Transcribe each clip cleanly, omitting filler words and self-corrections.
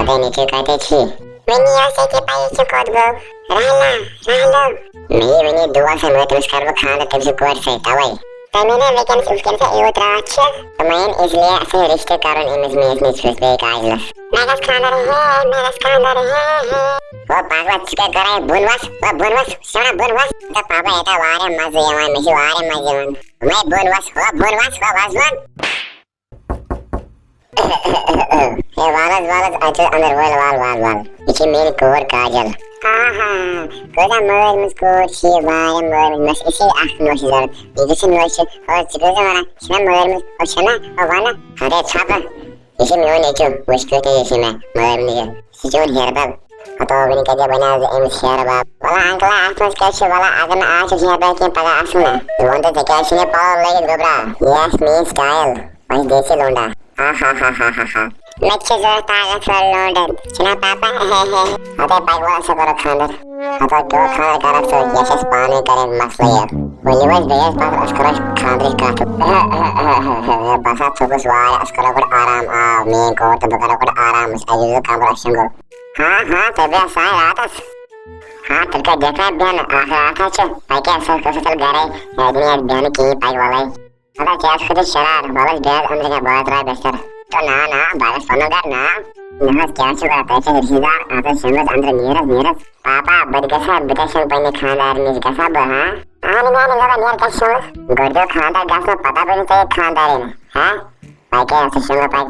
Ada niçin kardeşi? Beni yasake payı çıkardı. Rahla. Beni dua से मैं तुझ कर खाना तुझे कोर से तवई तो मैंने लेकिन उसके से एवं राच तो मैं इसलिए ऐसे रिश्ते कारण इमेज में इसने छुप गए काजल मैं बस खाना रहे वो पागल चिके करे बुनवास सोना बुनवास तो पापा ऐसा वारे मजे यवान में वारे मजे मैं बुनवास वाजवन ये वालस अच्छा अंदर वाल इसे मेरी core Kajal Koda mörmüş koşi var mörmüş işi akmış zar. İdişin noşu o çıkıyor bana. Şuna mörmüş o şuna o bana. Hadi çapa. İşim yok ne çok. Başka işime mörmüş. Sizin herbal. Hatta beni kaca bana emiş herbal. Valla ankla akmış kaşı valla agana ağaç herbal kim paga asma. Londa tekashine power like gobra. Yes me style. Mas desi londa. Ha. Mekke zor tagat var London. Şuna papa Hadi bagwa se karo khander. Hadi kyo khaner karak so yaşas paane kare maslayı. Bolivaz beyaz pas askaraş khandriş kaatu. Basa çokus var askara kur aram a men ko to bakara kur aram ajuzu kamra shango. Ha tabi asay ratas. Ha terka dekha byan akha cho. Paike asal kasal garay. Dunia byan ki paik walai. Hadi chas khude sharar balas beyaz andre ka baat ra besar. तो ना बारस पनोगर ना नहस क्या चुका पैसे रिश्तेदार आता शंगस अंदर नीरस पापा बदगसा बदशन पने खानदार निज गसा बहा आने लगा नियर कशो गर्दो खानदार गसा पता भी नहीं चाहिए खानदार ने हां पाके ऐसे शंग पाइक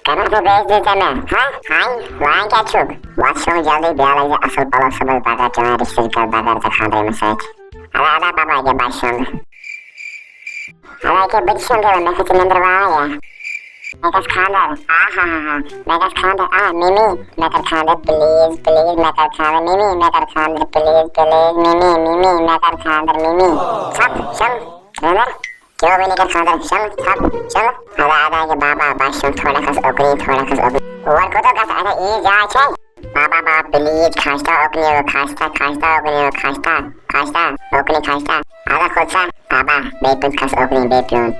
करा तो बेच देता मैं हां वहां क्या चुक वाशो जल्दी ब्याला ये असल पलो सबल पाका चना रिश्तेदार बाजार से खानदार में सेट आधा पापा के बाशंग Alake bitching gel मैं कुछ नंबर वाया मैं कस खानदार मैं कस खानदार मिमी मैं कर खानदार प्लीज मैं कर खानदार मिमी मैं कर खानदार प्लीज मिमी मैं कर खानदार मिमी सब रनर क्यों भी नहीं कर खानदार सब आधा के बाबा बाशम थोड़ा कस ओकरी और को तो कस आधा ये जा छै बाबा प्लीज खास्ता ओकनी खास्ता आधा खुद सा Papa, bepunt kas opening bepunt.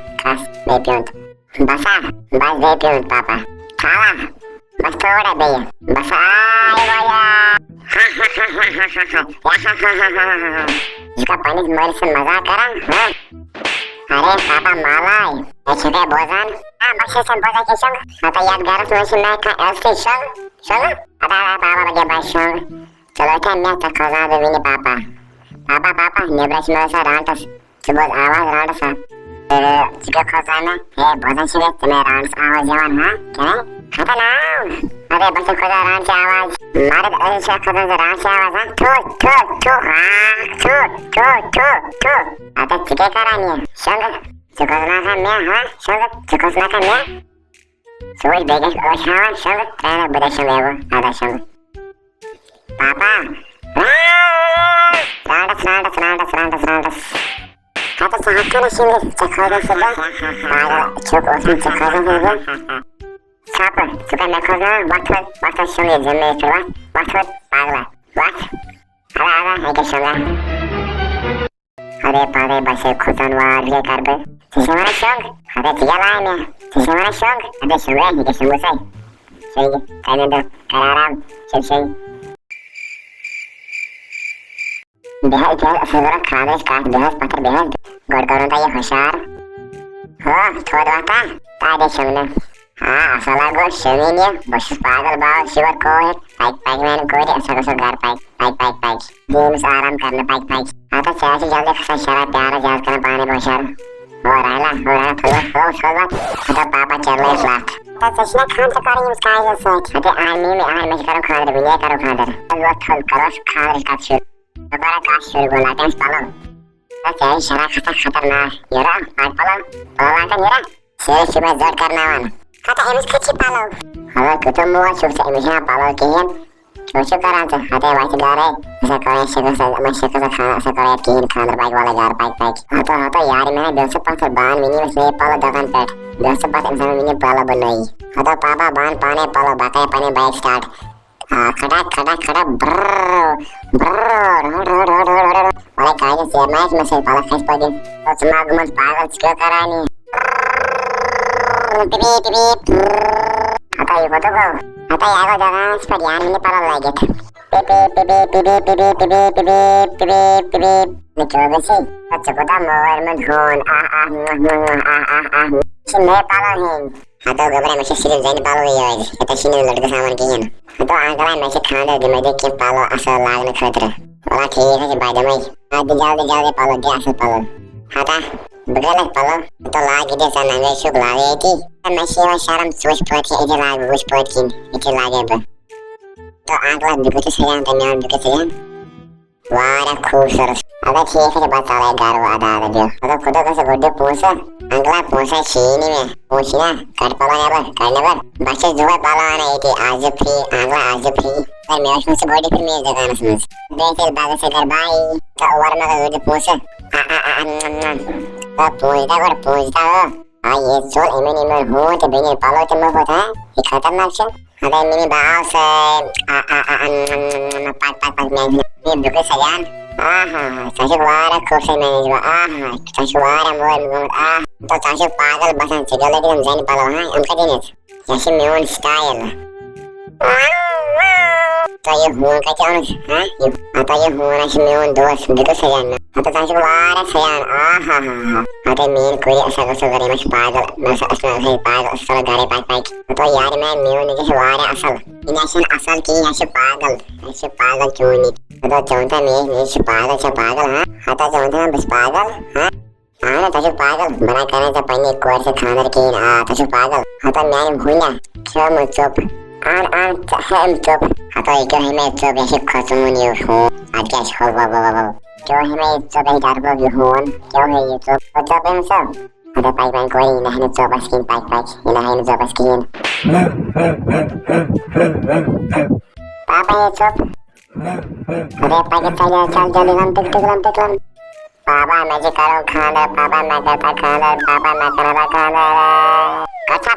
Basa, bas bepunt papa. Kala, bas थोड़ा बेय. Basa आया. इसका पानी मेरे से मजाक करा? हाँ? अरे पापा मालाई. ये छोटे बोझान? हाँ बच्चे से बोझा के संग. आता याद गारस में से मैं का ऐसे संग. आता पापा बजे बस संग. चलो क्या मैं तक खजा दे विनी पापा. पापा नेब्रस में सा रांटस. सुबह आवाज रांडसा चिका खजाना हे भजन सुने तुम्हें रांडस आवाज जवान हां क्या खाता ना अरे बस खजा रांड से आवाज मारे ऐसा खजा से रांड से आवाज थो आता चिके करानी संग चुकना का मैं हां संग चुकना का मैं सोच बेगे ओछावन संग तेरा बड़े संग एवो आधा संग पापा रांडस Kata cakap sini, cakap sudah. Ada cukup osman cakap sudah. Siapa? Suka nakal waktu sini jemeh keluar. Waktu pagla. Ada itu sudah. Ada pada bahasa khutan warga karbe. Sisi mana song? Ada tiga lainnya. Sisi mana song? Ada sudah itu semua saya. Saya kanan tu kararam. Saya. बेहद सजरा खादेश काट बेहद पत्थर बेहद गड़गड़ों ता ये होशियार हो थोड़ा वाता तादे शमने हाँ असला गो शमीनिया बस पागल बाव शिवर को है पाइक मैंने कोई ऐसा कसो घर पाइक गेम्स आराम करने पाइक आता चाची जल्दी खसा शराब प्यारा जाज करना पाने होशियार हो रहा थोड़ा आता पापा चल रहे फ्लैट ता चश्मा खान तो करेंगे उसका आइल सोच अते आर्मी में करो खादर विनय करो खादर वो थल करो खादर का शुरू दोबारा काश शुरू बोला टेंस पालो ऐसे शरा खतरनाक येरा पाट पालो kan yura शेर सुबह जोर करना one kata emis kecil palau halo kutu mua sukses emisnya palau kian cucu karan tuh hati baca gare sekolah sekolah kian kan baik wala gar baik atau yari mana dosa pas ban mini masih palau dakan pet dosa pas insan mini palau benai atau papa ban pane palau bakai pane baik start खड़ा वाले काहे से match में से पाला खस पड़े तो समागम पागल क्यों करानी Hata ibu tuh kau. Hata ya kau jangan sepadian ini parah lagi. Ini coba sih. Cukup mau menghun. Sini palahin. Hata gabra masih sirip zain palo ya. Kita sini lagi sama kian. Hata angkara masih khanda di meja kim palo asal lagna khatra. Wala ठीक है बाद में आदि जल्दी पालो दे asal पालो hata begalak पालो तो लागे दे सन अंगे शुक लागे थी मैं सेवा शर्म सोच पड़ती है इधर लागे बुझ पड़ती इधर लागे बे तो आगला बिगुट सयान तो मैं बिगुट सयान वारा खूबसूरत अगर ठीक है बात सारे गारो आधा दे अगर खुद का से गुड्डे पूछा अंगला पूछा चीनी में पूछना कर पाला करने पर बच्चे जो है पाला आना थी आज फ्री अंगला आज फ्री मैं उसमें से बॉडी फिर मेरे जगह में बेंचल बाग से कर भाई तो और मैं गुड्डे पूछा तो पूछता हो ये चोल इमें हो तो बेने पालो तो मैं होता है ये खतरनाक से अरे मिनी बाल से पाक मैं ये दुखे सजान चाशुवारा खूब से मैंने जो चाशुवारा मोर तो चाशु पागल बसन से गले एकदम जान पालो हाँ उनका दिन है जैसे मेवन स्टाइल तो ये हुआ का क्या हाँ ये आता ये हुआ ना से मेवन दोस्त दुखे सजान आता चाशुवारा सजान आता मेन कोई ऐसा कुछ करे मच पागल मच असला है पागल असल घरे पाक तो यार मैं मेवन के वारा असल इनाशन असल की ऐसे पागल क्यों नहीं तो चौथा में पागल हाँ हता चौथा बस पागल हाँ ना तशु पागल बना करना था पहले एक बार से खाना रखे तशु पागल हता मैंने भूला क्यों मैं चुप आन हम चुप हता एक है मैं चुप ऐसे खत्म नहीं हूँ आज क्या हो बाबा क्यों है मैं चुप ऐसे डर पर हूँ क्यों है ये चुप तो चुप है सब हता पाइप कोई नहीं चुप स्किन पाइप नहीं चुप स्किन पापा ये चुप अरे पाके चल जल्दी हम टिक पापा मैं जी करो खाना पापा मैं करता खाना पापा मैं करता खाना कच्छा